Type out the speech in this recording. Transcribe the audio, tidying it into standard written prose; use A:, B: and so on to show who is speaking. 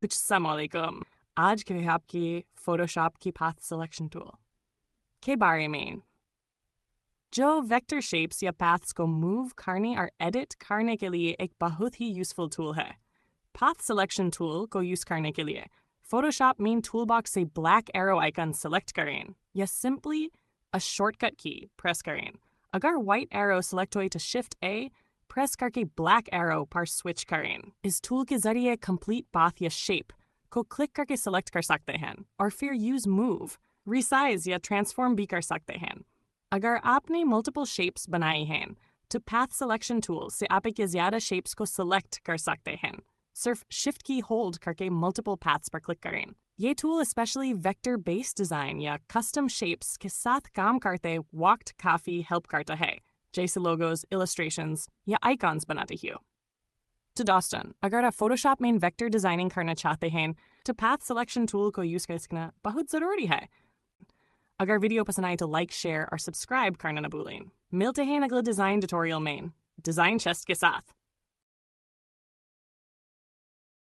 A: अस्सलामुअलैकुम। आज के लिए आपकी फोटोशॉप की पाथ सिलेक्शन टूल के बारे में जो वेक्टर शेप्स या पाथ्स को मूव करने और एडिट करने के लिए एक बहुत ही यूजफुल टूल है। पाथ सिलेक्शन टूल को यूज करने के लिए फोटोशॉप मेन टूल बॉक्स से ब्लैक एरो आइकन सेलेक्ट करें या सिंपली अ शॉर्टकट की प्रेस करें। अगर व्हाइट एरो सेलेक्ट हो तो शिफ्ट ए प्रेस करके ब्लैक एरो पर स्विच करें। इस टूल के जरिए कंप्लीट पाथ या शेप को क्लिक करके सेलेक्ट कर सकते हैं और फिर यूज मूव, रिसाइज या ट्रांसफॉर्म भी कर सकते हैं। अगर आपने मल्टीपल शेप्स बनाए हैं तो पाथ सिलेक्शन टूल से आप एक या ज़्यादा शेप्स को सिलेक्ट कर सकते हैं। सिर्फ शिफ्ट की होल्ड करके मल्टीपल पाथ्स पर क्लिक करें। ये tool specially vector based design या कस्टम शेप्स के साथ काम करते वक्त काफ़ी हेल्प करता है, जैसे लोगोज, इलस्ट्रेशंस या आइकॉन्स बनाते हो। तो दोस्तों, अगर आप फोटोशॉप में वेक्टर डिज़ाइनिंग करना चाहते हैं तो पाथ सिलेक्शन टूल को यूज़ करना बहुत ज़रूरी है। अगर वीडियो पसंद आए तो लाइक, शेयर और सब्सक्राइब करना न भूलें। मिलते हैं अगले डिज़ाइन ट्यूटोरियल में डिज़ाइन चेस्ट के साथ।